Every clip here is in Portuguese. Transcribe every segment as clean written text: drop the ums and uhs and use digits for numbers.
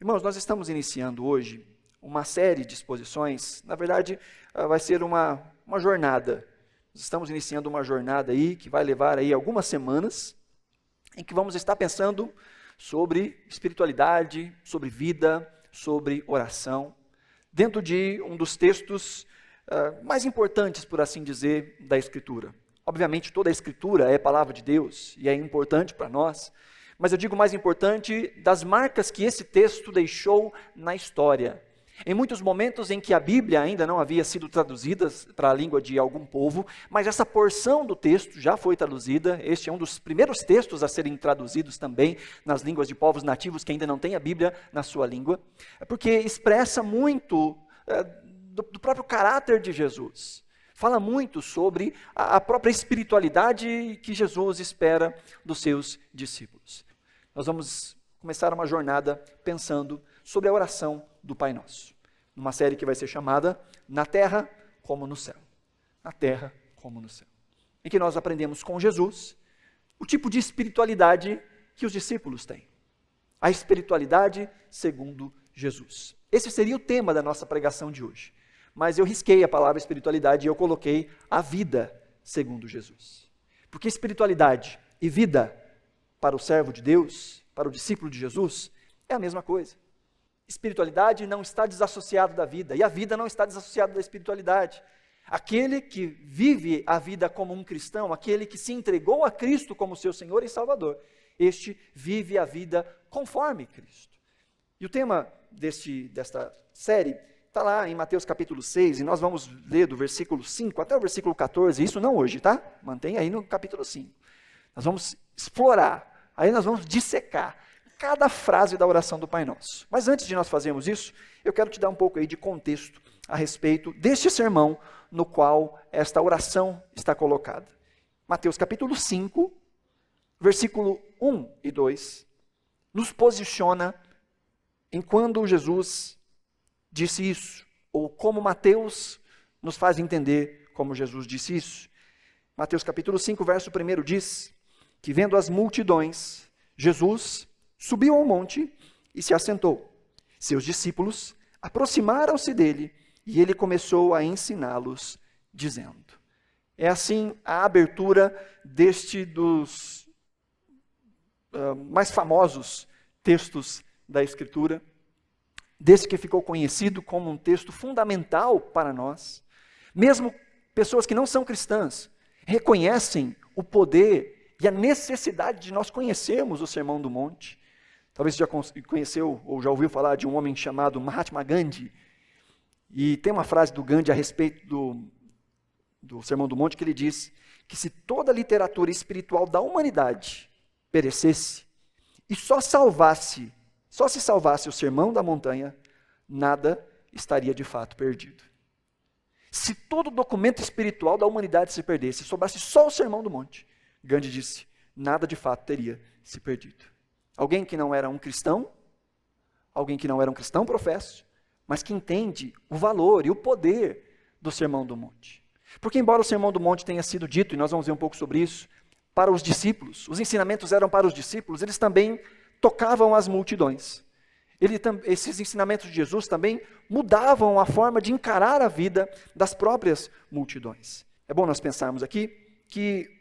Irmãos, nós estamos iniciando hoje uma série de exposições, na verdade, vai ser uma jornada. Nós estamos iniciando uma jornada aí que vai levar aí algumas semanas, em que vamos estar pensando sobre espiritualidade, sobre vida, sobre oração, dentro de um dos textos mais importantes, por assim dizer, da Escritura. Obviamente, toda a Escritura é palavra de Deus e é importante para nós, mas eu digo mais importante das marcas que esse texto deixou na história. Em muitos momentos em que a Bíblia ainda não havia sido traduzida para a língua de algum povo, mas essa porção do texto já foi traduzida. Este é um dos primeiros textos a serem traduzidos também nas línguas de povos nativos que ainda não têm a Bíblia na sua língua, porque expressa muito do próprio caráter de Jesus. Fala muito sobre a própria espiritualidade que Jesus espera dos seus discípulos. Nós vamos começar uma jornada pensando sobre a oração do Pai Nosso, numa série que vai ser chamada Na Terra como no Céu. Na Terra como no Céu. Em que nós aprendemos com Jesus o tipo de espiritualidade que os discípulos têm. A espiritualidade segundo Jesus. Esse seria o tema da nossa pregação de hoje. Mas eu risquei a palavra espiritualidade e eu coloquei a vida segundo Jesus. Porque espiritualidade e vida para o servo de Deus, para o discípulo de Jesus, é a mesma coisa. Espiritualidade não está desassociada da vida, e a vida não está desassociada da espiritualidade. Aquele que vive a vida como um cristão, aquele que se entregou a Cristo como seu Senhor e Salvador, este vive a vida conforme Cristo. E o tema desta série está lá em Mateus capítulo 6, e nós vamos ler do versículo 5 até o versículo 14, isso não hoje, tá? Mantém aí no capítulo 5. Nós vamos explorar, aí nós vamos dissecar cada frase da oração do Pai Nosso. Mas antes de nós fazermos isso, eu quero te dar um pouco aí de contexto a respeito deste sermão no qual esta oração está colocada. Mateus capítulo 5, versículo 1 e 2, nos posiciona em quando Jesus disse isso, ou como Mateus nos faz entender como Jesus disse isso. Mateus capítulo 5, verso 1 diz que vendo as multidões, Jesus subiu ao monte e se assentou. Seus discípulos aproximaram-se dele e ele começou a ensiná-los, dizendo. É assim a abertura deste dos mais famosos textos da Escritura, desse que ficou conhecido como um texto fundamental para nós. Mesmo pessoas que não são cristãs reconhecem o poder e a necessidade de nós conhecermos o Sermão do Monte. Talvez você já conheceu ou já ouviu falar de um homem chamado Mahatma Gandhi. E tem uma frase do Gandhi a respeito do Sermão do Monte que ele diz que se toda a literatura espiritual da humanidade perecesse e só se salvasse o Sermão da Montanha, nada estaria de fato perdido. Se todo o documento espiritual da humanidade se perdesse, sobrasse só o Sermão do Monte, Gandhi disse, nada de fato teria se perdido. Alguém que não era um cristão professo, mas que entende o valor e o poder do Sermão do Monte. Porque embora o Sermão do Monte tenha sido dito, e nós vamos ver um pouco sobre isso, para os discípulos, os ensinamentos eram para os discípulos, eles também tocavam as multidões. Esses ensinamentos de Jesus também mudavam a forma de encarar a vida das próprias multidões. É bom nós pensarmos aqui que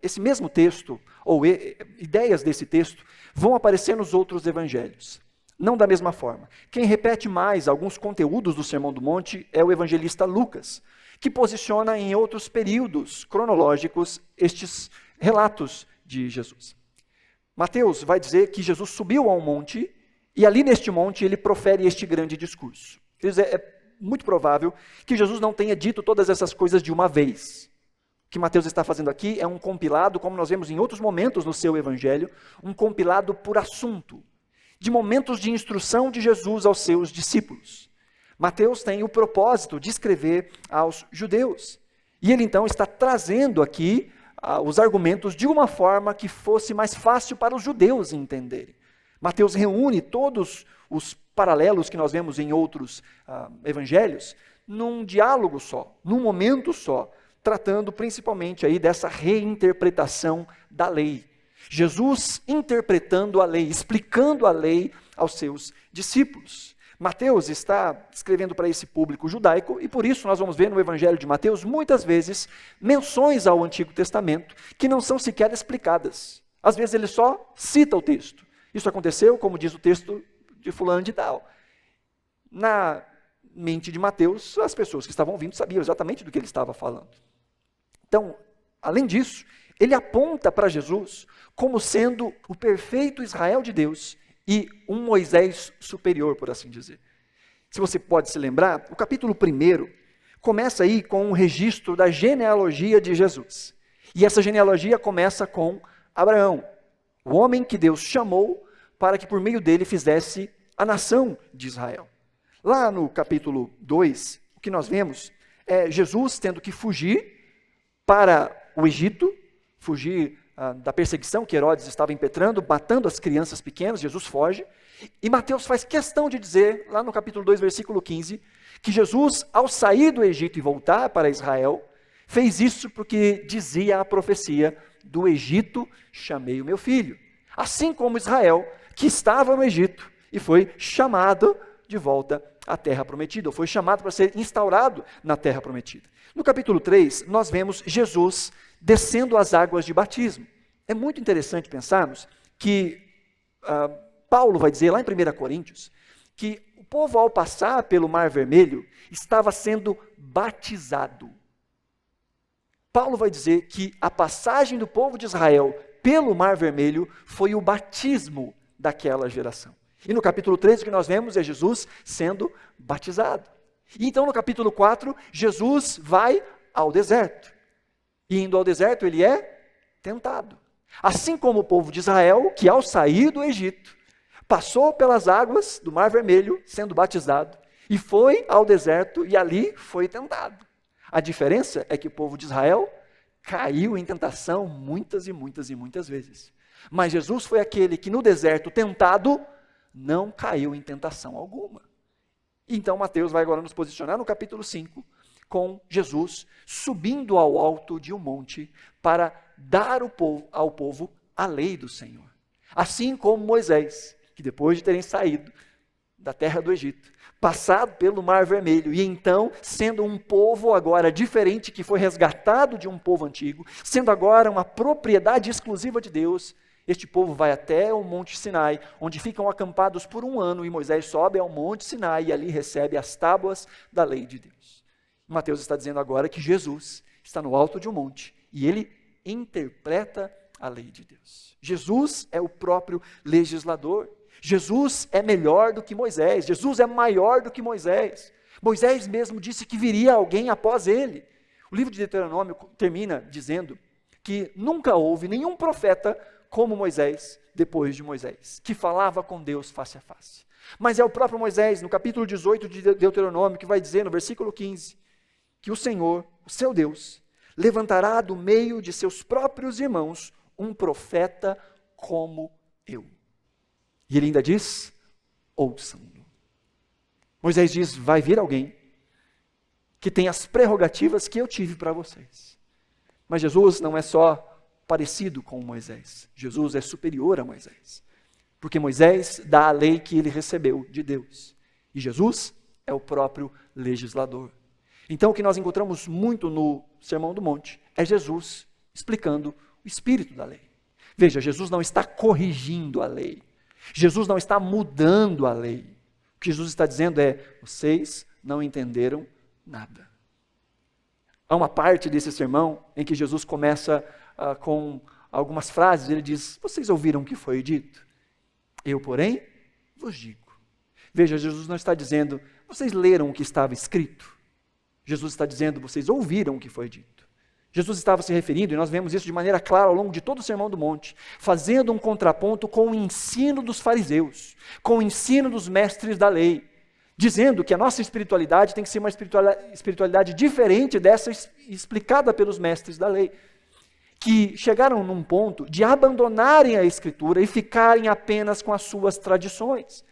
esse mesmo texto, ou ideias desse texto, vão aparecer nos outros evangelhos. Não da mesma forma. Quem repete mais alguns conteúdos do Sermão do Monte é o evangelista Lucas, que posiciona em outros períodos cronológicos estes relatos de Jesus. Mateus vai dizer que Jesus subiu a um monte, e ali neste monte ele profere este grande discurso. Quer dizer, é muito provável que Jesus não tenha dito todas essas coisas de uma vez. O que Mateus está fazendo aqui é um compilado, como nós vemos em outros momentos no seu evangelho, um compilado por assunto, de momentos de instrução de Jesus aos seus discípulos. Mateus tem o propósito de escrever aos judeus. E ele então está trazendo aqui os argumentos de uma forma que fosse mais fácil para os judeus entenderem. Mateus reúne todos os paralelos que nós vemos em outros evangelhos num diálogo só, num momento só, tratando principalmente aí dessa reinterpretação da lei. Jesus interpretando a lei, explicando a lei aos seus discípulos. Mateus está escrevendo para esse público judaico e por isso nós vamos ver no Evangelho de Mateus muitas vezes menções ao Antigo Testamento que não são sequer explicadas. Às vezes ele só cita o texto. Isso aconteceu, como diz o texto de fulano de tal. Na mente de Mateus, as pessoas que estavam ouvindo sabiam exatamente do que ele estava falando. Então, além disso, ele aponta para Jesus como sendo o perfeito Israel de Deus e um Moisés superior, por assim dizer. Se você pode se lembrar, o capítulo 1 começa aí com um registro da genealogia de Jesus. E essa genealogia começa com Abraão, o homem que Deus chamou para que por meio dele fizesse a nação de Israel. Lá no capítulo 2, o que nós vemos é Jesus tendo que fugir para o Egito, fugir da perseguição que Herodes estava impetrando, matando as crianças pequenas. Jesus foge, e Mateus faz questão de dizer, lá no capítulo 2, versículo 15, que Jesus, ao sair do Egito e voltar para Israel, fez isso porque dizia a profecia: do Egito chamei o meu filho. Assim como Israel, que estava no Egito e foi chamado de volta à terra prometida, ou foi chamado para ser instaurado na terra prometida. No capítulo 3, nós vemos Jesus descendo as águas de batismo. É muito interessante pensarmos que Paulo vai dizer lá em 1 Coríntios, que o povo ao passar pelo Mar Vermelho estava sendo batizado. Paulo vai dizer que a passagem do povo de Israel pelo Mar Vermelho foi o batismo daquela geração. E no capítulo 3 o que nós vemos é Jesus sendo batizado. E então no capítulo 4, Jesus vai ao deserto. E indo ao deserto ele é tentado. Assim como o povo de Israel, que ao sair do Egito, passou pelas águas do Mar Vermelho, sendo batizado, e foi ao deserto e ali foi tentado. A diferença é que o povo de Israel caiu em tentação muitas e muitas e muitas vezes. Mas Jesus foi aquele que no deserto tentado não caiu em tentação alguma. Então Mateus vai agora nos posicionar no capítulo 5, com Jesus subindo ao alto de um monte para dar ao povo a lei do Senhor. Assim como Moisés, que depois de terem saído da terra do Egito, passado pelo Mar Vermelho, e então, sendo um povo agora diferente, que foi resgatado de um povo antigo, sendo agora uma propriedade exclusiva de Deus, este povo vai até o Monte Sinai, onde ficam acampados por 1 ano, e Moisés sobe ao Monte Sinai e ali recebe as tábuas da lei de Deus. Mateus está dizendo agora que Jesus está no alto de um monte, e ele interpreta a lei de Deus. Jesus é o próprio legislador. Jesus é melhor do que Moisés. Jesus é maior do que Moisés. Moisés mesmo disse que viria alguém após ele. O livro de Deuteronômio termina dizendo que nunca houve nenhum profeta como Moisés, depois de Moisés, que falava com Deus face a face. Mas é o próprio Moisés, no capítulo 18 de Deuteronômio, que vai dizer no versículo 15, que o Senhor, o seu Deus, levantará do meio de seus próprios irmãos um profeta como eu. E ele ainda diz, ouçam-no. Moisés diz, vai vir alguém que tem as prerrogativas que eu tive para vocês. Mas Jesus não é só parecido com Moisés. Jesus é superior a Moisés. Porque Moisés dá a lei que ele recebeu de Deus. E Jesus é o próprio legislador. Então o que nós encontramos muito no Sermão do Monte é Jesus explicando o espírito da lei. Veja, Jesus não está corrigindo a lei. Jesus não está mudando a lei. O que Jesus está dizendo é, vocês não entenderam nada. Há uma parte desse sermão em que Jesus começa com algumas frases, ele diz, vocês ouviram o que foi dito? Eu, porém, vos digo. Veja, Jesus não está dizendo, vocês leram o que estava escrito? Jesus está dizendo, vocês ouviram o que foi dito. Jesus estava se referindo, e nós vemos isso de maneira clara ao longo de todo o Sermão do Monte, fazendo um contraponto com o ensino dos fariseus, com o ensino dos mestres da lei, dizendo que a nossa espiritualidade tem que ser uma espiritualidade diferente dessa explicada pelos mestres da lei, que chegaram num ponto de abandonarem a Escritura e ficarem apenas com as suas tradições.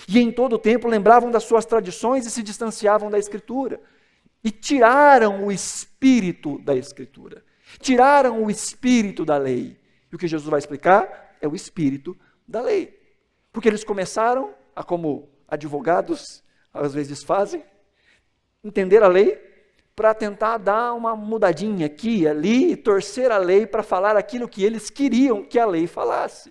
E em todo o tempo lembravam das suas tradições e se distanciavam da Escritura. E tiraram o espírito da Escritura, tiraram o espírito da lei. E E o que Jesus vai explicar é o espírito da lei. Porque eles começaram a, como advogados às vezes fazem, entender a lei para tentar dar uma mudadinha aqui e ali e torcer a lei para falar aquilo que eles queriam que a lei falasse.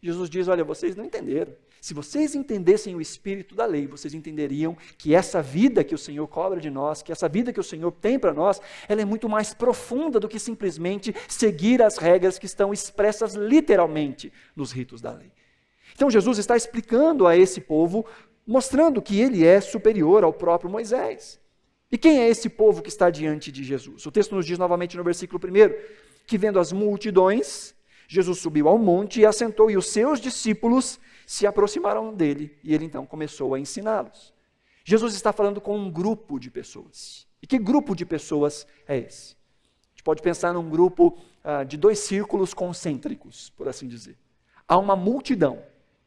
Jesus diz, olha, vocês não entenderam. Se vocês entendessem o espírito da lei, vocês entenderiam que essa vida que o Senhor cobra de nós, que essa vida que o Senhor tem para nós, ela é muito mais profunda do que simplesmente seguir as regras que estão expressas literalmente nos ritos da lei. Então Jesus está explicando a esse povo, mostrando que ele é superior ao próprio Moisés. E quem é esse povo que está diante de Jesus? O texto nos diz novamente no versículo 1, que vendo as multidões, Jesus subiu ao monte e assentou, e os seus discípulos se aproximaram dele, e ele então começou a ensiná-los. Jesus está falando com um grupo de pessoas. E que grupo de pessoas é esse? A gente pode pensar num grupo de 2 círculos concêntricos, por assim dizer. Há uma multidão,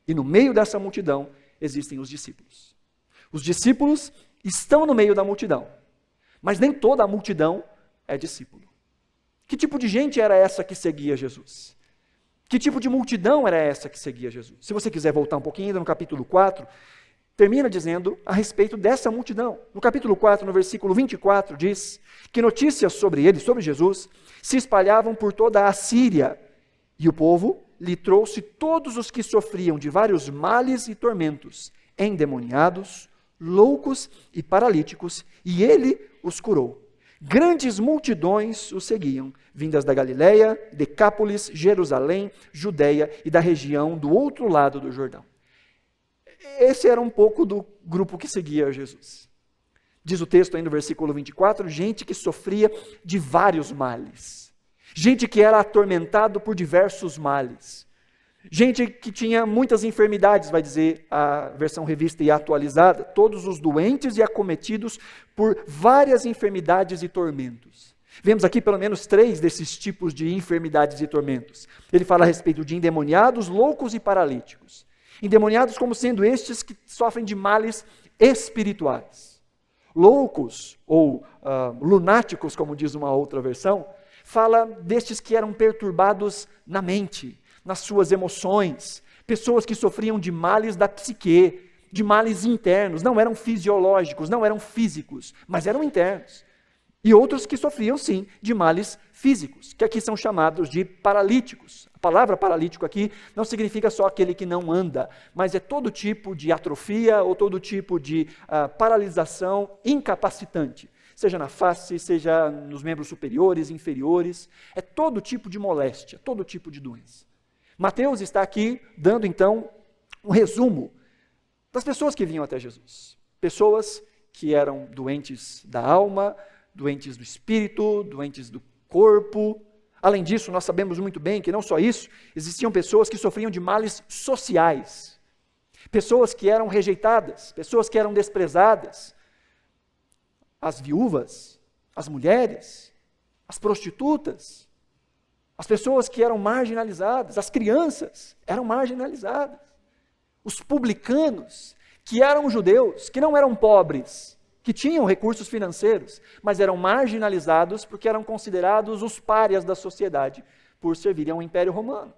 e no meio dessa multidão existem os discípulos. Os discípulos estão no meio da multidão, mas nem toda a multidão é discípulo. Que tipo de gente era essa que seguia Jesus? Que tipo de multidão era essa que seguia Jesus? Se você quiser voltar um pouquinho, ainda no capítulo 4, termina dizendo a respeito dessa multidão. No capítulo 4, no versículo 24, diz que notícias sobre ele, sobre Jesus, se espalhavam por toda a Síria, e o povo lhe trouxe todos os que sofriam de vários males e tormentos, endemoniados, loucos e paralíticos, e ele os curou. Grandes multidões o seguiam, vindas da Galileia, Decápolis, Jerusalém, Judeia e da região do outro lado do Jordão. Esse era um pouco do grupo que seguia Jesus. Diz o texto aí no versículo 24, gente que sofria de vários males. Gente que era atormentado por diversos males. Gente que tinha muitas enfermidades, vai dizer a versão revista e atualizada, todos os doentes e acometidos por várias enfermidades e tormentos. Vemos aqui pelo menos 3 desses tipos de enfermidades e tormentos. Ele fala a respeito de endemoniados, loucos e paralíticos. Endemoniados como sendo estes que sofrem de males espirituais. Loucos, ou lunáticos, como diz uma outra versão, fala destes que eram perturbados na mente, nas suas emoções, pessoas que sofriam de males da psique, de males internos, não eram fisiológicos, não eram físicos, mas eram internos. E outros que sofriam, sim, de males físicos, que aqui são chamados de paralíticos. A palavra paralítico aqui não significa só aquele que não anda, mas é todo tipo de atrofia ou todo tipo de paralisação incapacitante. Seja na face, seja nos membros superiores, inferiores, é todo tipo de moléstia, todo tipo de doença. Mateus está aqui dando então um resumo das pessoas que vinham até Jesus. Pessoas que eram doentes da alma, doentes do espírito, doentes do corpo. Além disso, nós sabemos muito bem que não só isso, existiam pessoas que sofriam de males sociais. Pessoas que eram rejeitadas, pessoas que eram desprezadas. As viúvas, as mulheres, as prostitutas, as pessoas que eram marginalizadas, as crianças eram marginalizadas. Os publicanos, que eram judeus, que não eram pobres, que tinham recursos financeiros, mas eram marginalizados porque eram considerados os párias da sociedade, por servirem ao Império Romano.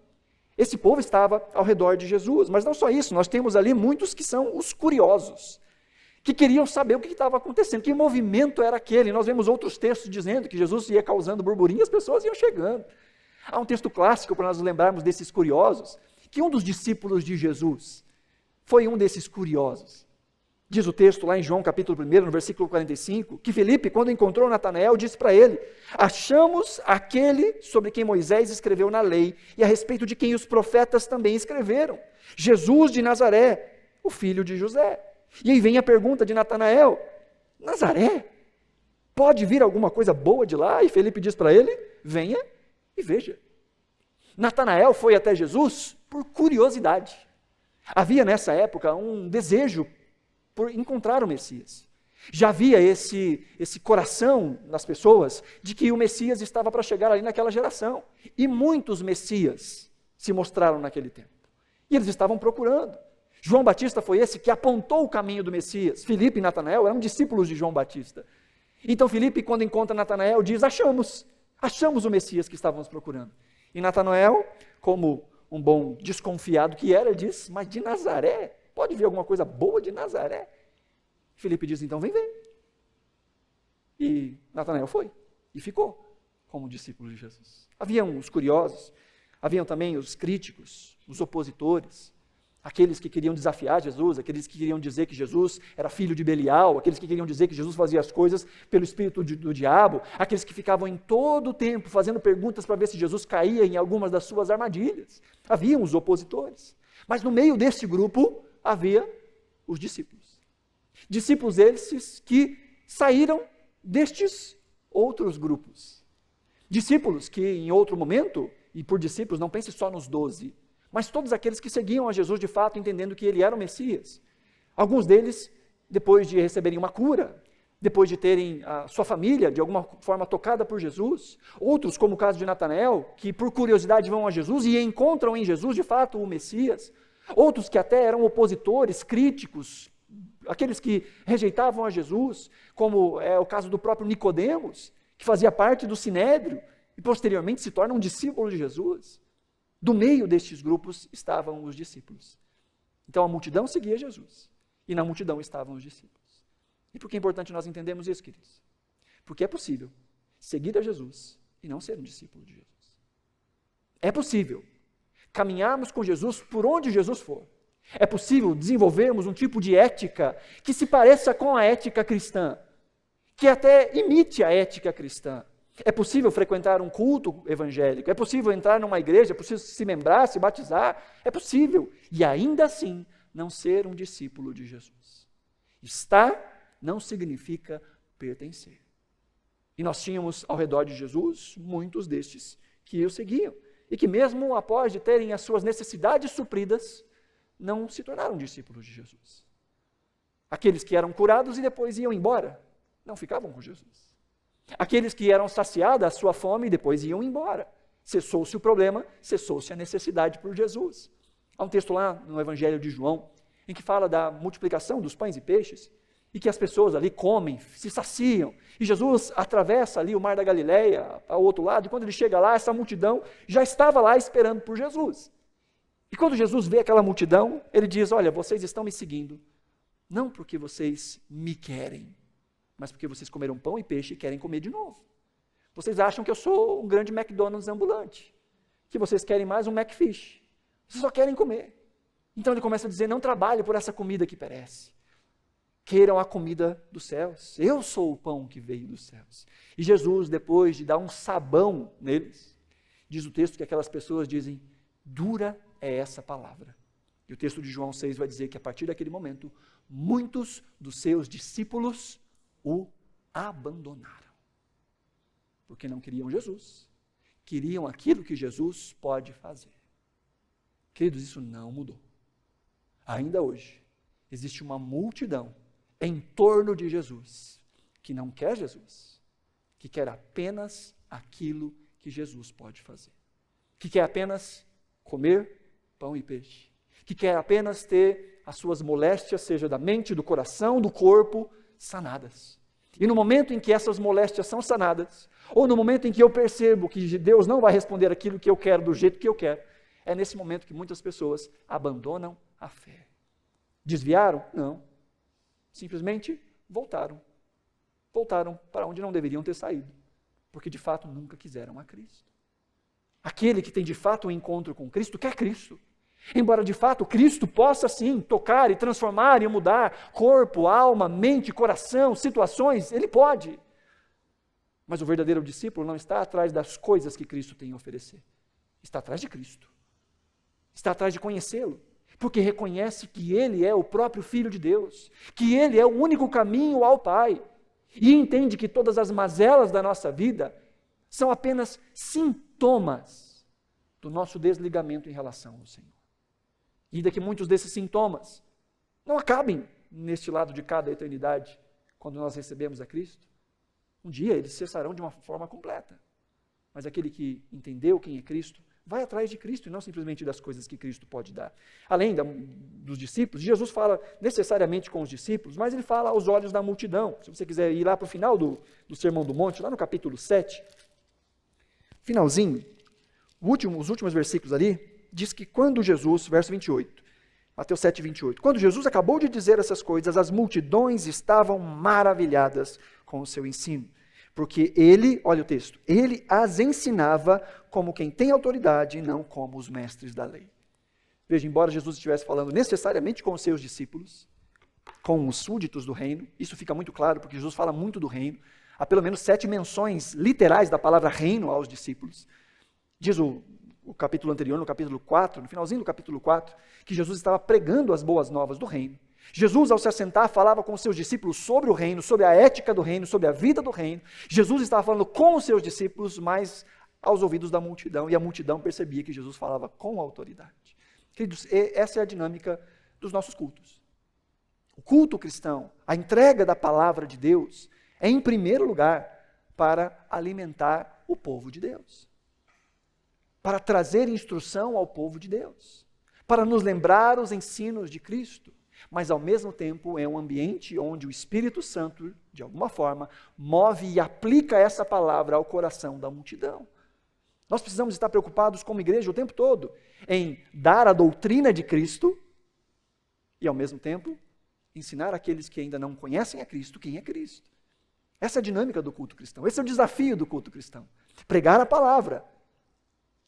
Esse povo estava ao redor de Jesus, mas não só isso, nós temos ali muitos que são os curiosos, que queriam saber o que estava acontecendo, que movimento era aquele. Nós vemos outros textos dizendo que Jesus ia causando burburinho e as pessoas iam chegando. Há um texto clássico para nós nos lembrarmos desses curiosos, que um dos discípulos de Jesus foi um desses curiosos. Diz o texto lá em João capítulo 1, no versículo 45, que Filipe, quando encontrou Natanael, disse para ele: achamos aquele sobre quem Moisés escreveu na lei e a respeito de quem os profetas também escreveram, Jesus de Nazaré, o filho de José. E aí vem a pergunta de Natanael: Nazaré? Pode vir alguma coisa boa de lá? E Filipe diz para ele: venha e veja. Natanael foi até Jesus por curiosidade. Havia nessa época um desejo por encontrar o Messias. Já havia esse coração nas pessoas de que o Messias estava para chegar ali naquela geração. E muitos Messias se mostraram naquele tempo. E eles estavam procurando. João Batista foi esse que apontou o caminho do Messias. Filipe e Natanael eram discípulos de João Batista. Então Filipe, quando encontra Natanael, diz: achamos o Messias que estávamos procurando. E Natanael, como um bom desconfiado que era, diz, mas de Nazaré? Pode vir alguma coisa boa de Nazaré? Filipe diz, então vem ver. E Natanael foi, e ficou como discípulo de Jesus. Haviam os curiosos, haviam também os críticos, os opositores, aqueles que queriam desafiar Jesus, aqueles que queriam dizer que Jesus era filho de Belial, aqueles que queriam dizer que Jesus fazia as coisas pelo espírito do diabo, aqueles que ficavam em todo o tempo fazendo perguntas para ver se Jesus caía em algumas das suas armadilhas. Haviam os opositores. Mas no meio desse grupo havia os discípulos. Discípulos esses que saíram destes outros grupos. Discípulos que em outro momento, e por discípulos não pense só nos 12, mas todos aqueles que seguiam a Jesus de fato, entendendo que ele era o Messias. Alguns deles, depois de receberem uma cura, depois de terem a sua família de alguma forma tocada por Jesus. Outros, como o caso de Natanael, que por curiosidade vão a Jesus e encontram em Jesus de fato o Messias. Outros que até eram opositores, críticos, aqueles que rejeitavam a Jesus, como é o caso do próprio Nicodemos, que fazia parte do Sinédrio e posteriormente se torna um discípulo de Jesus. Do meio destes grupos estavam os discípulos. Então a multidão seguia Jesus, e na multidão estavam os discípulos. E por que é importante nós entendermos isso, queridos? Porque é possível seguir a Jesus e não ser um discípulo de Jesus. É possível caminharmos com Jesus por onde Jesus for. É possível desenvolvermos um tipo de ética que se pareça com a ética cristã, que até imite a ética cristã. É possível frequentar um culto evangélico, é possível entrar numa igreja, é possível se membrar, se batizar, é possível, e ainda assim não ser um discípulo de Jesus. Estar não significa pertencer. E nós tínhamos ao redor de Jesus muitos destes que o seguiam, e que mesmo após de terem as suas necessidades supridas, não se tornaram discípulos de Jesus. Aqueles que eram curados e depois iam embora, não ficavam com Jesus. Aqueles que eram saciados a sua fome e depois iam embora. Cessou-se o problema, cessou-se a necessidade por Jesus. Há um texto lá no Evangelho de João, em que fala da multiplicação dos pães e peixes, e que as pessoas ali comem, se saciam, e Jesus atravessa ali o mar da Galileia, ao outro lado, e quando ele chega lá, essa multidão já estava lá esperando por Jesus. E quando Jesus vê aquela multidão, ele diz, olha, vocês estão me seguindo, não porque vocês me querem, mas porque vocês comeram pão e peixe e querem comer de novo. Vocês acham que eu sou um grande McDonald's ambulante, que vocês querem mais um McFish. Vocês só querem comer. Então ele começa a dizer, não trabalhe por essa comida que perece. Queiram a comida dos céus. Eu sou o pão que veio dos céus. E Jesus, depois de dar um sabão neles, diz o texto que aquelas pessoas dizem, dura é essa palavra. E o texto de João 6 vai dizer que a partir daquele momento, muitos dos seus discípulos o abandonaram. Porque não queriam Jesus, queriam aquilo que Jesus pode fazer. Queridos, isso não mudou. Ainda hoje, existe uma multidão em torno de Jesus, que não quer Jesus, que quer apenas aquilo que Jesus pode fazer. Que quer apenas comer pão e peixe. Que quer apenas ter as suas moléstias, seja da mente, do coração, do corpo, sanadas. E no momento em que essas moléstias são sanadas, ou no momento em que eu percebo que Deus não vai responder aquilo que eu quero do jeito que eu quero, é nesse momento que muitas pessoas abandonam a fé. Desviaram? Não. Simplesmente voltaram. Voltaram para onde não deveriam ter saído, porque de fato nunca quiseram a Cristo. Aquele que tem de fato um encontro com Cristo, quer Cristo. Embora de fato Cristo possa sim tocar e transformar e mudar corpo, alma, mente, coração, situações, ele pode. Mas o verdadeiro discípulo não está atrás das coisas que Cristo tem a oferecer. Está atrás de Cristo. Está atrás de conhecê-lo. Porque reconhece que ele é o próprio Filho de Deus, que ele é o único caminho ao Pai. E entende que todas as mazelas da nossa vida são apenas sintomas do nosso desligamento em relação ao Senhor. E ainda que muitos desses sintomas não acabem neste lado de cada eternidade, quando nós recebemos a Cristo, um dia eles cessarão de uma forma completa. Mas aquele que entendeu quem é Cristo, vai atrás de Cristo e não simplesmente das coisas que Cristo pode dar. Além dos discípulos, Jesus fala necessariamente com os discípulos, mas ele fala aos olhos da multidão. Se você quiser ir lá para o final do Sermão do Monte, lá no capítulo 7, finalzinho, os últimos versículos ali, diz que quando Jesus, verso 28, Mateus 7, 28, quando Jesus acabou de dizer essas coisas, as multidões estavam maravilhadas com o seu ensino. Porque ele, olha o texto, ele as ensinava como quem tem autoridade e não como os mestres da lei. Veja, embora Jesus estivesse falando necessariamente com os seus discípulos, com os súditos do reino, isso fica muito claro porque Jesus fala muito do reino, há pelo menos 7 menções literais da palavra reino aos discípulos. Diz o capítulo anterior, no capítulo 4, no finalzinho do capítulo 4, que Jesus estava pregando as boas novas do reino. Jesus, ao se assentar, falava com os seus discípulos sobre o reino, sobre a ética do reino, sobre a vida do reino. Jesus estava falando com os seus discípulos, mas aos ouvidos da multidão, e a multidão percebia que Jesus falava com autoridade. Queridos, essa é a dinâmica dos nossos cultos. O culto cristão, a entrega da palavra de Deus, é em primeiro lugar para alimentar o povo de Deus, para trazer instrução ao povo de Deus, para nos lembrar os ensinos de Cristo, mas ao mesmo tempo é um ambiente onde o Espírito Santo, de alguma forma, move e aplica essa palavra ao coração da multidão. Nós precisamos estar preocupados como igreja o tempo todo em dar a doutrina de Cristo e, ao mesmo tempo, ensinar aqueles que ainda não conhecem a Cristo quem é Cristo. Essa é a dinâmica do culto cristão, esse é o desafio do culto cristão. Pregar a palavra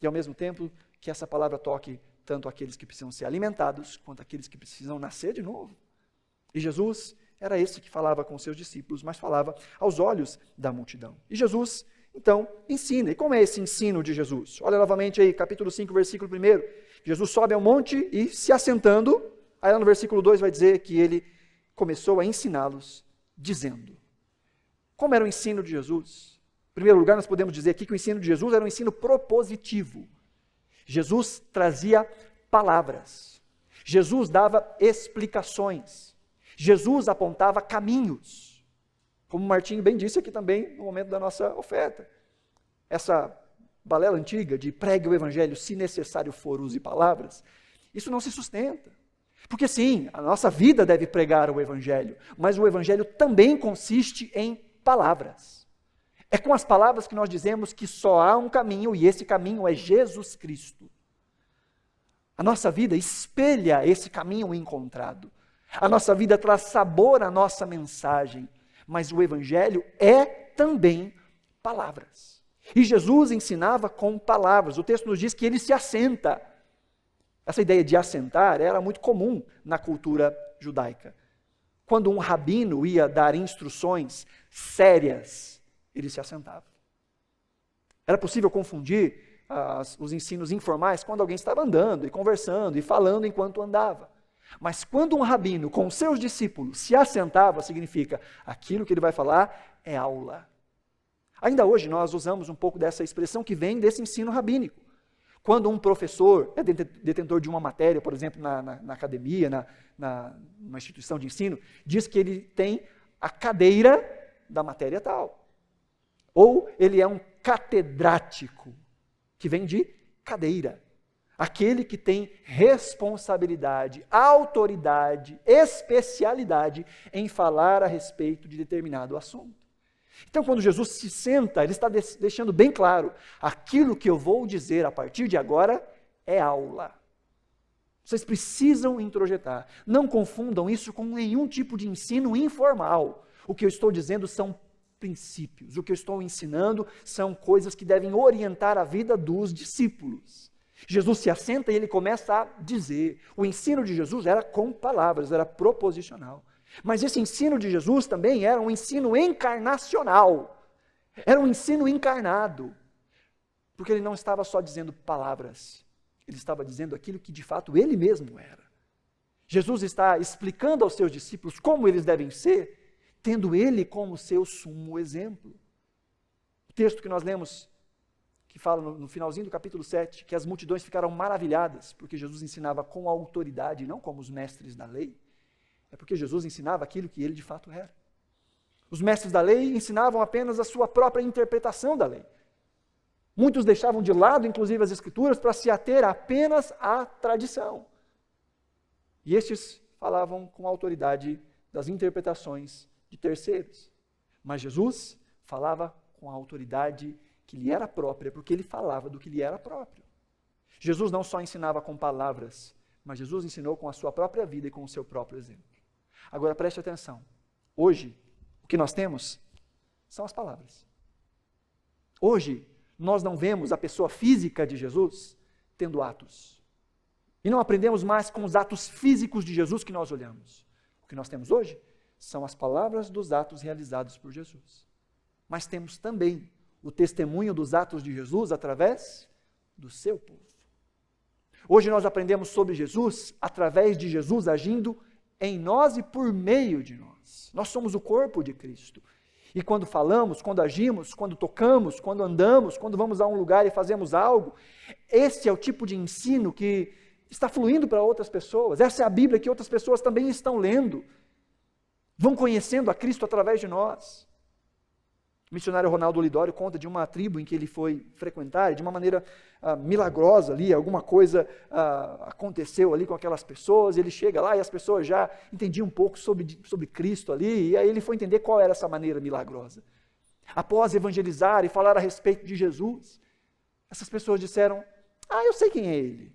e, ao mesmo tempo, que essa palavra toque tanto aqueles que precisam ser alimentados, quanto aqueles que precisam nascer de novo. E Jesus era esse que falava com seus discípulos, mas falava aos olhos da multidão. E Jesus, então, ensina. E como é esse ensino de Jesus? Olha novamente aí, capítulo 5, versículo 1. Jesus sobe ao monte e, se assentando, aí lá no versículo 2 vai dizer que ele começou a ensiná-los, dizendo. Como era o ensino de Jesus? Em primeiro lugar, nós podemos dizer aqui que o ensino de Jesus era um ensino propositivo. Jesus trazia palavras, Jesus dava explicações, Jesus apontava caminhos, como o Martinho bem disse aqui também no momento da nossa oferta. Essa balela antiga de pregue o evangelho, se necessário for, use palavras, isso não se sustenta. Porque sim, a nossa vida deve pregar o evangelho, mas o evangelho também consiste em palavras. É com as palavras que nós dizemos que só há um caminho, e esse caminho é Jesus Cristo. A nossa vida espelha esse caminho encontrado. A nossa vida traz sabor à nossa mensagem, mas o Evangelho é também palavras. E Jesus ensinava com palavras. O texto nos diz que ele se assenta. Essa ideia de assentar era muito comum na cultura judaica. Quando um rabino ia dar instruções sérias, ele se assentava. Era possível confundir os ensinos informais quando alguém estava andando e conversando e falando enquanto andava. Mas quando um rabino com seus discípulos se assentava, significa aquilo que ele vai falar é aula. Ainda hoje nós usamos um pouco dessa expressão que vem desse ensino rabínico. Quando um professor é detentor de uma matéria, por exemplo, na academia, numa instituição de ensino, diz que ele tem a cadeira da matéria tal. Ou ele é um catedrático, que vem de cadeira. Aquele que tem responsabilidade, autoridade, especialidade em falar a respeito de determinado assunto. Então, quando Jesus se senta, ele está deixando bem claro, aquilo que eu vou dizer a partir de agora é aula. Vocês precisam introjetar. Não confundam isso com nenhum tipo de ensino informal. O que eu estou dizendo são princípios. O que eu estou ensinando são coisas que devem orientar a vida dos discípulos. Jesus se assenta e ele começa a dizer. O ensino de Jesus era com palavras, era proposicional. Mas esse ensino de Jesus também era um ensino encarnacional. Era um ensino encarnado. Porque ele não estava só dizendo palavras. Ele estava dizendo aquilo que de fato ele mesmo era. Jesus está explicando aos seus discípulos como eles devem ser, tendo ele como seu sumo exemplo. O texto que nós lemos, que fala no finalzinho do capítulo 7, que as multidões ficaram maravilhadas, porque Jesus ensinava com autoridade, não como os mestres da lei, é porque Jesus ensinava aquilo que ele de fato era. Os mestres da lei ensinavam apenas a sua própria interpretação da lei. Muitos deixavam de lado, inclusive, as escrituras, para se ater apenas à tradição. E estes falavam com autoridade das interpretações de terceiros. Mas Jesus falava com a autoridade que lhe era própria, porque ele falava do que lhe era próprio. Jesus não só ensinava com palavras, mas Jesus ensinou com a sua própria vida e com o seu próprio exemplo. Agora preste atenção. Hoje, o que nós temos são as palavras. Hoje, nós não vemos a pessoa física de Jesus tendo atos. E não aprendemos mais com os atos físicos de Jesus que nós olhamos. O que nós temos hoje são as palavras dos atos realizados por Jesus. Mas temos também o testemunho dos atos de Jesus através do seu povo. Hoje nós aprendemos sobre Jesus através de Jesus agindo em nós e por meio de nós. Nós somos o corpo de Cristo. E quando falamos, quando agimos, quando tocamos, quando andamos, quando vamos a um lugar e fazemos algo, esse é o tipo de ensino que está fluindo para outras pessoas. Essa é a Bíblia que outras pessoas também estão lendo. Vão conhecendo a Cristo através de nós. O missionário Ronaldo Lidório conta de uma tribo em que ele foi frequentar, e de uma maneira milagrosa ali, alguma coisa aconteceu ali com aquelas pessoas, ele chega lá e as pessoas já entendiam um pouco sobre Cristo ali, e aí ele foi entender qual era essa maneira milagrosa. Após evangelizar e falar a respeito de Jesus, essas pessoas disseram, eu sei quem é ele.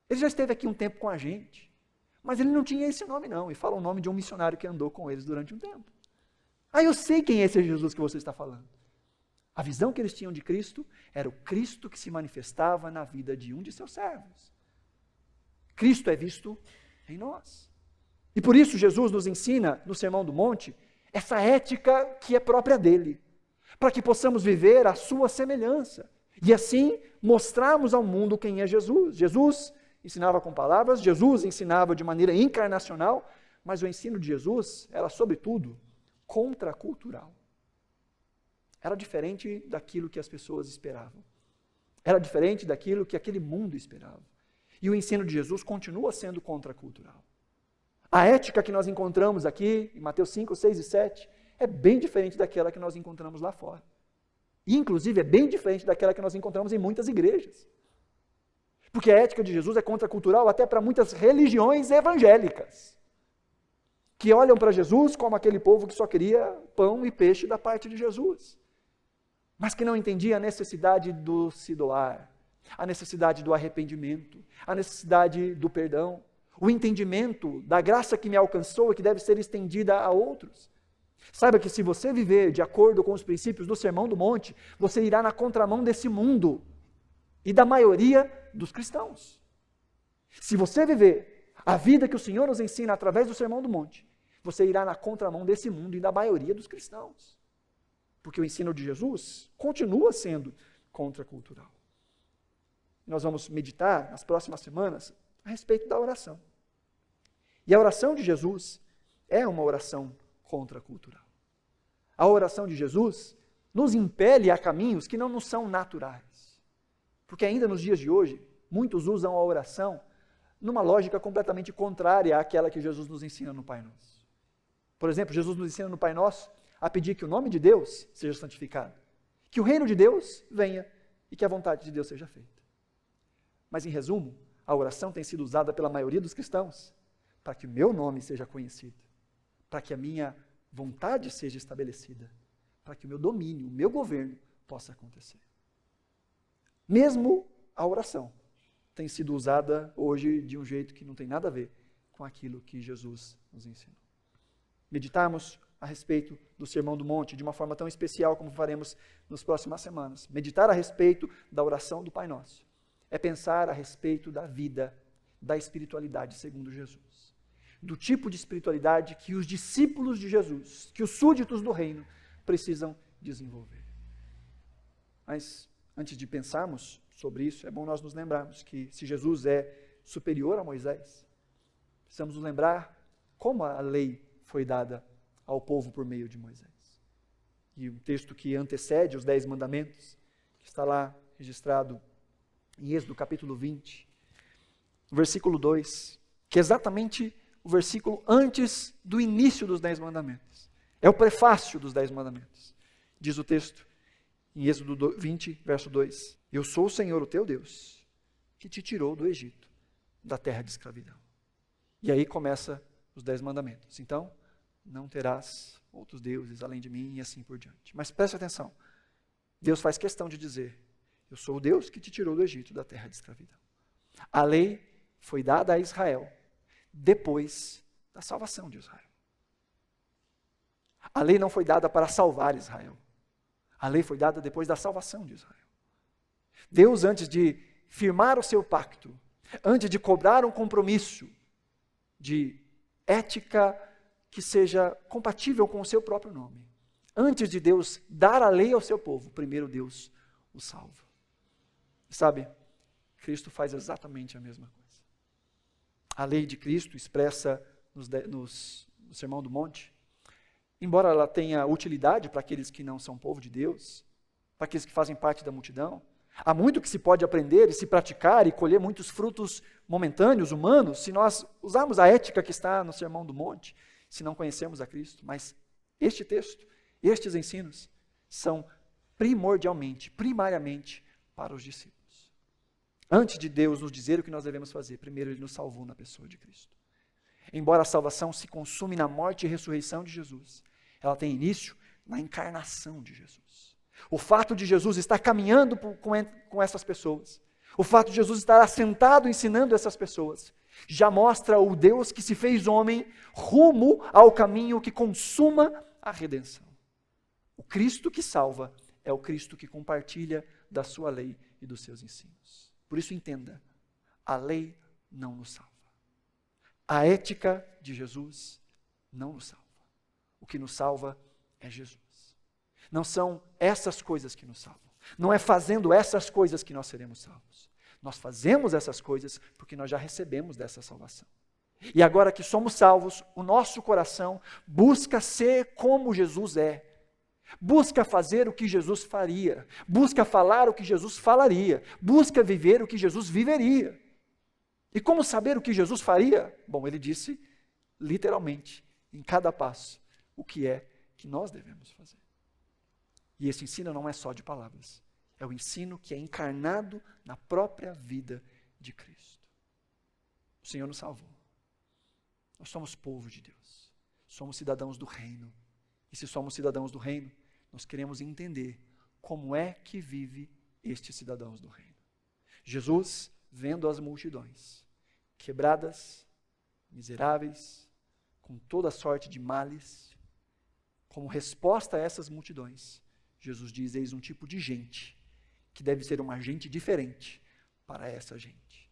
Ele já esteve aqui um tempo com a gente, mas ele não tinha esse nome não, e fala o nome de um missionário que andou com eles durante um tempo. Eu sei quem é esse Jesus que você está falando. A visão que eles tinham de Cristo era o Cristo que se manifestava na vida de um de seus servos. Cristo é visto em nós. E por isso Jesus nos ensina, no Sermão do Monte, essa ética que é própria dele, para que possamos viver a sua semelhança, e assim mostrarmos ao mundo quem é Jesus. Jesus ensinava com palavras, Jesus ensinava de maneira encarnacional, mas o ensino de Jesus era, sobretudo, contracultural. Era diferente daquilo que as pessoas esperavam. Era diferente daquilo que aquele mundo esperava. E o ensino de Jesus continua sendo contracultural. A ética que nós encontramos aqui, em Mateus 5, 6 e 7, é bem diferente daquela que nós encontramos lá fora. E, inclusive, é bem diferente daquela que nós encontramos em muitas igrejas. Porque a ética de Jesus é contracultural até para muitas religiões evangélicas, que olham para Jesus como aquele povo que só queria pão e peixe da parte de Jesus, mas que não entendia a necessidade do se doar, a necessidade do arrependimento, a necessidade do perdão, o entendimento da graça que me alcançou e que deve ser estendida a outros. Saiba que se você viver de acordo com os princípios do Sermão do Monte, você irá na contramão desse mundo e da maioria dos cristãos. Se você viver a vida que o Senhor nos ensina através do Sermão do Monte, você irá na contramão desse mundo e da maioria dos cristãos. Porque o ensino de Jesus continua sendo contracultural. Nós vamos meditar nas próximas semanas a respeito da oração. E a oração de Jesus é uma oração contracultural. A oração de Jesus nos impele a caminhos que não nos são naturais. Porque ainda nos dias de hoje, muitos usam a oração numa lógica completamente contrária àquela que Jesus nos ensina no Pai Nosso. Por exemplo, Jesus nos ensina no Pai Nosso a pedir que o nome de Deus seja santificado, que o reino de Deus venha e que a vontade de Deus seja feita. Mas, em resumo, a oração tem sido usada pela maioria dos cristãos para que o meu nome seja conhecido, para que a minha vontade seja estabelecida, para que o meu domínio, o meu governo possa acontecer. Mesmo a oração tem sido usada hoje de um jeito que não tem nada a ver com aquilo que Jesus nos ensinou. Meditarmos a respeito do Sermão do Monte de uma forma tão especial como faremos nas próximas semanas. Meditar a respeito da oração do Pai Nosso é pensar a respeito da vida, da espiritualidade segundo Jesus. Do tipo de espiritualidade que os discípulos de Jesus, que os súditos do reino precisam desenvolver. Mas, antes de pensarmos sobre isso, é bom nós nos lembrarmos que se Jesus é superior a Moisés, precisamos nos lembrar como a lei foi dada ao povo por meio de Moisés. E o texto que antecede os 10 mandamentos, que está lá registrado em Êxodo capítulo 20, versículo 2, que é exatamente o versículo antes do início dos 10 mandamentos. É o prefácio dos 10 mandamentos. Diz o texto, em Êxodo 20, verso 2, Eu sou o Senhor, o teu Deus, que te tirou do Egito, da terra de escravidão. E aí começa os 10 mandamentos. Então, não terás outros deuses além de mim e assim por diante. Mas preste atenção, Deus faz questão de dizer: eu sou o Deus que te tirou do Egito, da terra de escravidão. A lei foi dada a Israel depois da salvação de Israel. A lei não foi dada para salvar Israel. A lei foi dada depois da salvação de Israel. Deus, antes de firmar o seu pacto, antes de cobrar um compromisso de ética que seja compatível com o seu próprio nome, antes de Deus dar a lei ao seu povo, primeiro Deus o salva. Sabe, Cristo faz exatamente a mesma coisa. A lei de Cristo, expressa no Sermão do Monte, embora ela tenha utilidade para aqueles que não são povo de Deus, para aqueles que fazem parte da multidão, há muito que se pode aprender e se praticar e colher muitos frutos momentâneos, humanos, se nós usarmos a ética que está no Sermão do Monte, se não conhecemos a Cristo. Mas este texto, estes ensinos, são primariamente para os discípulos. Antes de Deus nos dizer o que nós devemos fazer, primeiro Ele nos salvou na pessoa de Cristo. Embora a salvação se consume na morte e ressurreição de Jesus, ela tem início na encarnação de Jesus. O fato de Jesus estar caminhando com essas pessoas, o fato de Jesus estar assentado ensinando essas pessoas, já mostra o Deus que se fez homem rumo ao caminho que consuma a redenção. O Cristo que salva é o Cristo que compartilha da sua lei e dos seus ensinos. Por isso entenda, a lei não nos salva. A ética de Jesus não nos salva. O que nos salva é Jesus. Não são essas coisas que nos salvam. Não é fazendo essas coisas que nós seremos salvos. Nós fazemos essas coisas porque nós já recebemos dessa salvação. E agora que somos salvos, o nosso coração busca ser como Jesus é. Busca fazer o que Jesus faria. Busca falar o que Jesus falaria. Busca viver o que Jesus viveria. E como saber o que Jesus faria? Bom, ele disse, literalmente, em cada passo, o que é que nós devemos fazer. E esse ensino não é só de palavras, é o ensino que é encarnado na própria vida de Cristo. O Senhor nos salvou. Nós somos povo de Deus, somos cidadãos do reino. E se somos cidadãos do reino, nós queremos entender como é que vive estes cidadãos do reino. Jesus, vendo as multidões, quebradas, miseráveis, com toda sorte de males, como resposta a essas multidões, Jesus diz: eis um tipo de gente, que deve ser uma gente diferente para essa gente.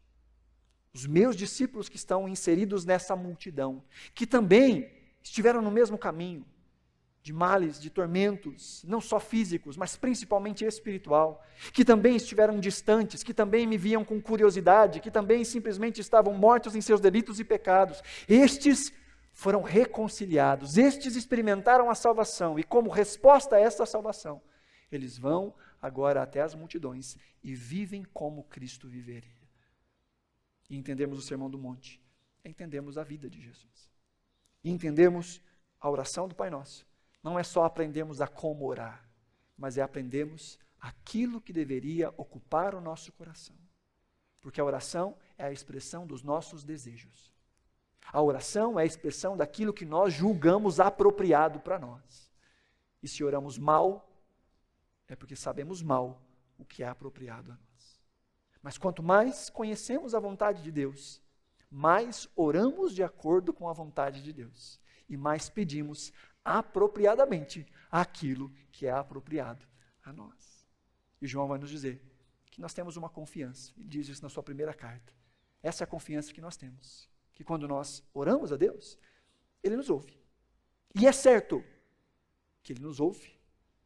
Os meus discípulos que estão inseridos nessa multidão, que também estiveram no mesmo caminho, de males, de tormentos, não só físicos, mas principalmente espiritual, que também estiveram distantes, que também me viam com curiosidade, que também simplesmente estavam mortos em seus delitos e pecados. Estes foram reconciliados, estes experimentaram a salvação, e como resposta a essa salvação, eles vão agora até as multidões e vivem como Cristo viveria. E entendemos o Sermão do Monte, entendemos a vida de Jesus. E entendemos a oração do Pai Nosso. Não é só aprendermos a como orar, mas é aprendermos aquilo que deveria ocupar o nosso coração. Porque a oração é a expressão dos nossos desejos. A oração é a expressão daquilo que nós julgamos apropriado para nós. E se oramos mal, é porque sabemos mal o que é apropriado a nós. Mas quanto mais conhecemos a vontade de Deus, mais oramos de acordo com a vontade de Deus. E mais pedimos apropriadamente aquilo que é apropriado a nós. E João vai nos dizer que nós temos uma confiança. Ele diz isso na sua primeira carta. Essa é a confiança que nós temos. Que quando nós oramos a Deus, Ele nos ouve. E é certo que Ele nos ouve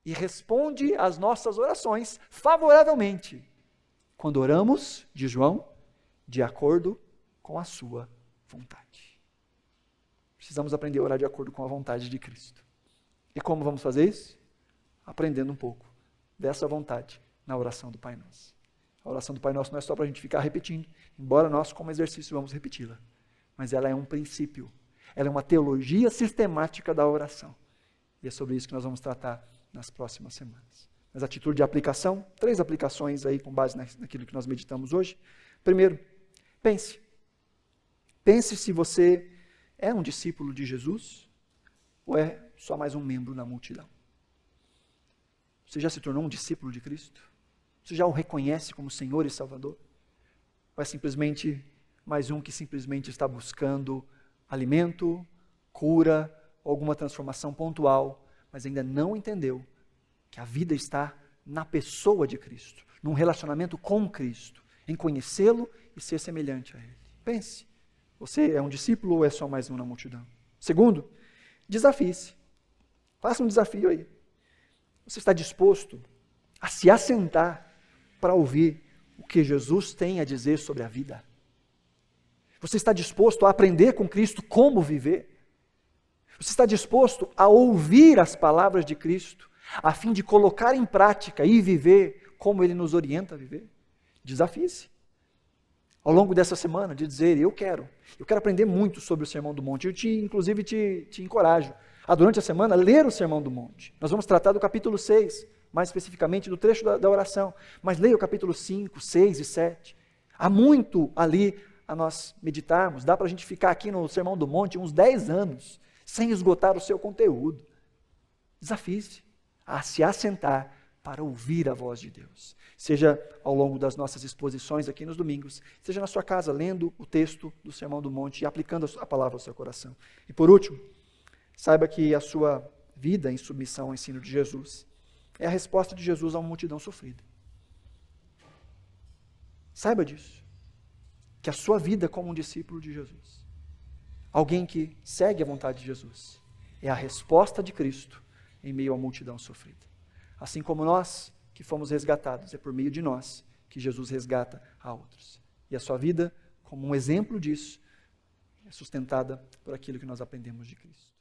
e responde às nossas orações favoravelmente. Quando oramos, diz João, de acordo com a sua vontade. Precisamos aprender a orar de acordo com a vontade de Cristo. E como vamos fazer isso? Aprendendo um pouco dessa vontade na oração do Pai Nosso. A oração do Pai Nosso não é só para a gente ficar repetindo, embora nós, como exercício, vamos repeti-la. Mas ela é um princípio, ela é uma teologia sistemática da oração. E é sobre isso que nós vamos tratar nas próximas semanas. Mas a título de aplicação, 3 aplicações aí com base naquilo que nós meditamos hoje. Primeiro, pense. Pense se você é um discípulo de Jesus ou é só mais um membro na multidão. Você já se tornou um discípulo de Cristo? Você já o reconhece como Senhor e Salvador? Ou é simplesmente mais um que simplesmente está buscando alimento, cura, alguma transformação pontual, mas ainda não entendeu que a vida está na pessoa de Cristo, num relacionamento com Cristo, em conhecê-lo e ser semelhante a Ele? Pense, você é um discípulo ou é só mais um na multidão? Segundo, desafie-se. Faça um desafio aí. Você está disposto a se assentar para ouvir o que Jesus tem a dizer sobre a vida? Você está disposto a aprender com Cristo como viver? Você está disposto a ouvir as palavras de Cristo, a fim de colocar em prática e viver como Ele nos orienta a viver? Desafie-se. Ao longo dessa semana, de dizer, eu quero aprender muito sobre o Sermão do Monte. Inclusive, te encorajo a, durante a semana, ler o Sermão do Monte. Nós vamos tratar do capítulo 6, mais especificamente do trecho da oração. Mas leia o capítulo 5, 6 e 7. Há muito ali a nós meditarmos. Dá para a gente ficar aqui no Sermão do Monte uns 10 anos, sem esgotar o seu conteúdo. Desafie-se a se assentar para ouvir a voz de Deus. Seja ao longo das nossas exposições aqui nos domingos, seja na sua casa, lendo o texto do Sermão do Monte e aplicando a palavra ao seu coração. E por último, saiba que a sua vida em submissão ao ensino de Jesus é a resposta de Jesus a uma multidão sofrida. Saiba disso. Que a sua vida como um discípulo de Jesus, alguém que segue a vontade de Jesus, é a resposta de Cristo em meio à multidão sofrida. Assim como nós que fomos resgatados, é por meio de nós que Jesus resgata a outros. E a sua vida, como um exemplo disso, é sustentada por aquilo que nós aprendemos de Cristo.